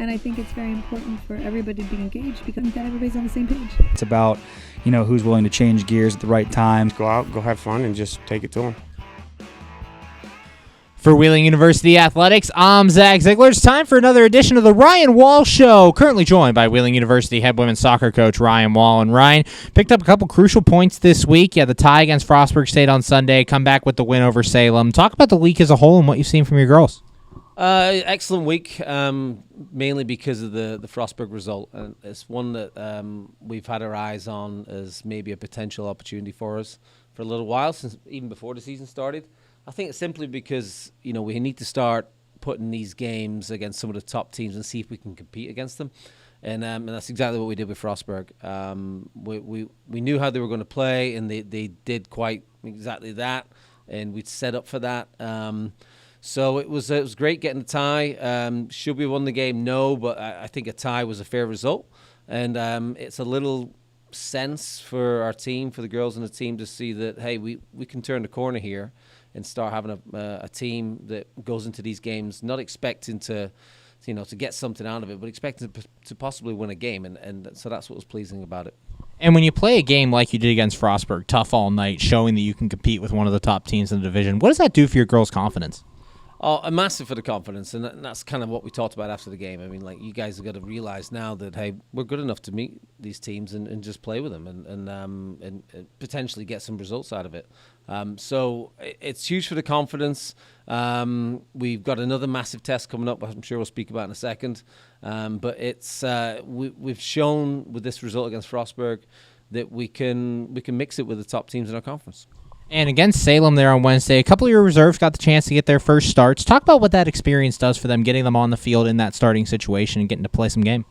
And I think it's very important for everybody to be engaged because that everybody's on the same page. It's about, who's willing to change gears at the right time. Go out, go have fun, and just take it to them. For Wheeling University Athletics, I'm Zach Ziegler. It's time for another edition of the Ryan Wall Show. Currently joined by Wheeling University head women's soccer coach Ryan Wall. And Ryan picked up a couple crucial points this week. You had the tie against Frostburg State on Sunday, come back with the win over Salem. Talk about the week as a whole and what you've seen from your girls. Excellent week, mainly because of the Frostburg result. And it's one that we've had our eyes on as maybe a potential opportunity for us for a little while, since even before the season started. I think it's simply because, we need to start putting these games against some of the top teams and see if we can compete against them. And that's exactly what we did with Frostburg. We knew how they were going to play, and they did quite exactly that, and we'd set up for that. So it was great getting the tie. Should we have won the game? No, but I think a tie was a fair result. And it's a little sense for our team, for the girls in the team, to see that, hey, we can turn the corner here and start having a team that goes into these games not expecting to get something out of it, but expecting to possibly win a game. And so that's what was pleasing about it. And when you play a game like you did against Frostburg, tough all night, showing that you can compete with one of the top teams in the division, what does that do for your girls' confidence? Oh, massive for the confidence, and that's kind of what we talked about after the game. I mean, you guys have got to realize now that, hey, we're good enough to meet these teams and just play with them and potentially get some results out of it. So it's huge for the confidence. We've got another massive test coming up, I'm sure we'll speak about in a second. But it's we've shown with this result against Frostburg that we can mix it with the top teams in our conference. And against Salem there on Wednesday, a couple of your reserves got the chance to get their first starts. Talk about what that experience does for them, getting them on the field in that starting situation and getting to play some game.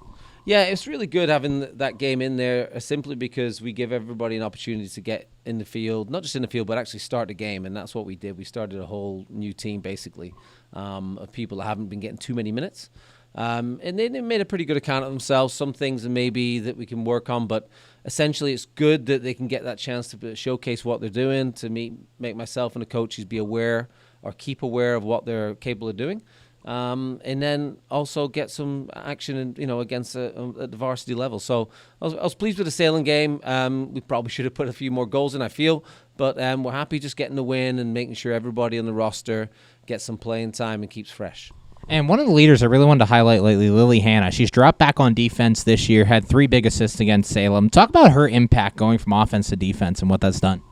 Yeah, it's really good having that game in there, simply because we give everybody an opportunity to get in the field, not just in the field, but actually start the game, and that's what we did. We started a whole new team, basically, of people that haven't been getting too many minutes. And they made a pretty good account of themselves. Some things maybe that we can work on, but essentially it's good that they can get that chance to showcase what they're doing, to make myself and the coaches be aware or keep aware of what they're capable of doing. And then also get some action, against at the varsity level. So I was pleased with the Salem game. We probably should have put a few more goals in, I feel, but we're happy just getting the win and making sure everybody on the roster gets some playing time and keeps fresh. And one of the leaders I really wanted to highlight lately, Lily Hanna. She's dropped back on defense this year, had 3 big assists against Salem. Talk about her impact going from offense to defense and what that's done.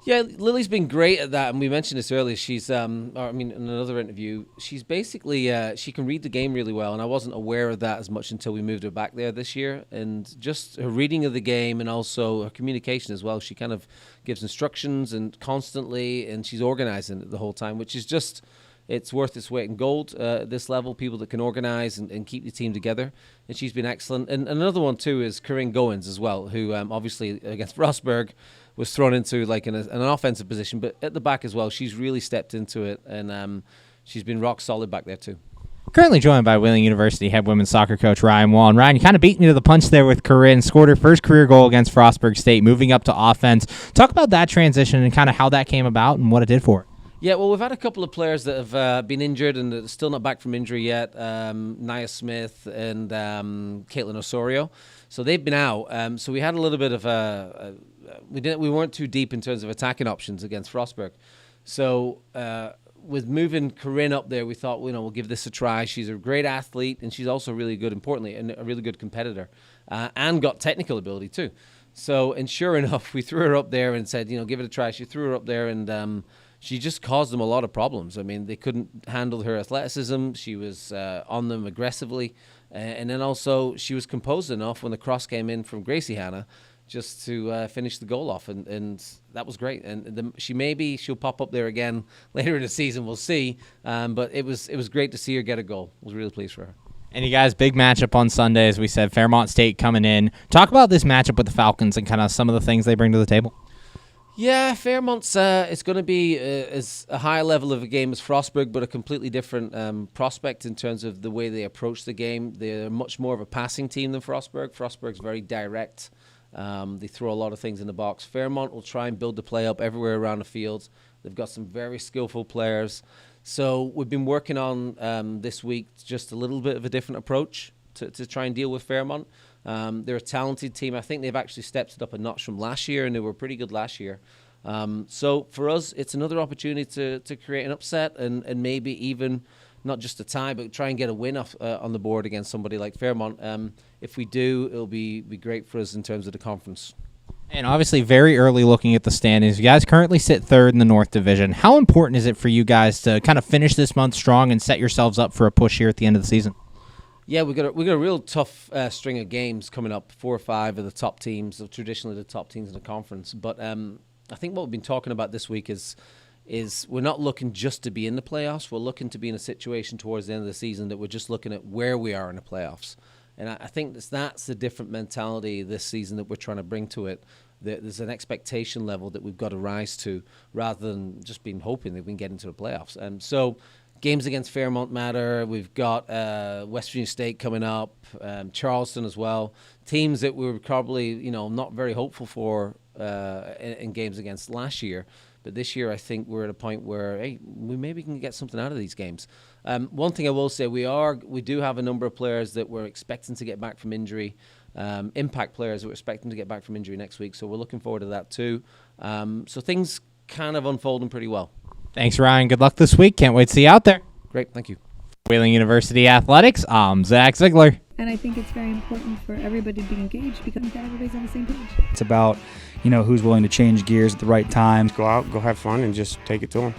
Yeah, Lily's been great at that, and we mentioned this earlier. She's, in another interview, she's basically, she can read the game really well, and I wasn't aware of that as much until we moved her back there this year. And just her reading of the game and also her communication as well. She kind of gives instructions and constantly, and she's organizing it the whole time, which is just, it's worth its weight in gold at this level, people that can organize and keep the team together. And she's been excellent. And another one, too, is Corinne Goins as well, who obviously against Frostburg was thrown into an offensive position, but at the back as well, she's really stepped into it, and she's been rock solid back there too. Currently joined by Wheeling University head women's soccer coach Ryan Wall. And Ryan, you kind of beat me to the punch there with Corinne. Scored her first career goal against Frostburg State, moving up to offense. Talk about that transition and kind of how that came about and what it did for her. Yeah, well, we've had a couple of players that have been injured and are still not back from injury yet. Nia Smith and Caitlin Osorio. So they've been out. So we had a little bit of we weren't too deep in terms of attacking options against Frostburg. So with moving Corinne up there, we thought, we'll give this a try. She's a great athlete, and she's also really good, importantly, and a really good competitor, and got technical ability too. So, and sure enough, we threw her up there and said, give it a try. She threw her up there, and she just caused them a lot of problems. I mean, they couldn't handle her athleticism. She was on them aggressively. And then also she was composed enough when the cross came in from Gracie Hanna just to finish the goal off. And that was great. And she'll pop up there again later in the season. We'll see. But it was great to see her get a goal. I was really pleased for her. And you guys, big matchup on Sunday, as we said, Fairmont State coming in. Talk about this matchup with the Falcons and kind of some of the things they bring to the table. Yeah, Fairmont's it's going to be as a higher level of a game as Frostburg, but a completely different prospect in terms of the way they approach the game. They're much more of a passing team than Frostburg. Frostburg's very direct. They throw a lot of things in the box. Fairmont will try and build the play up everywhere around the field. They've got some very skillful players. So we've been working on this week just a little bit of a different approach. to try and deal with Fairmont. They're a talented team. I think they've actually stepped it up a notch from last year, and they were pretty good last year. So for us, it's another opportunity to create an upset and maybe even not just a tie, but try and get a win off on the board against somebody like Fairmont. If we do, it'll be great for us in terms of the conference. And obviously very early looking at the standings. You guys currently sit third in the North Division. How important is it for you guys to kind of finish this month strong and set yourselves up for a push here at the end of the season? Yeah, we got a real tough string of games coming up. 4 or 5 of the top teams, traditionally the top teams in the conference. But I think what we've been talking about this week is we're not looking just to be in the playoffs. We're looking to be in a situation towards the end of the season that we're just looking at where we are in the playoffs. And I think that's the different mentality this season that we're trying to bring to it. There's an expectation level that we've got to rise to rather than just being hoping that we can get into the playoffs. So games against Fairmont matter. We've got West Virginia State coming up, Charleston as well. Teams that we were probably not very hopeful for in games against last year. But this year, I think we're at a point where, hey, we maybe can get something out of these games. One thing I will say, we do have a number of players that we're expecting to get back from injury, impact players that we're expecting to get back from injury next week. So we're looking forward to that too. So things kind of unfolding pretty well. Thanks, Ryan. Good luck this week. Can't wait to see you out there. Great, thank you. Wheeling University Athletics, I'm Zach Ziegler. And I think it's very important for everybody to be engaged because that everybody's on the same page. It's about, who's willing to change gears at the right time. Go out, go have fun, and just take it to them.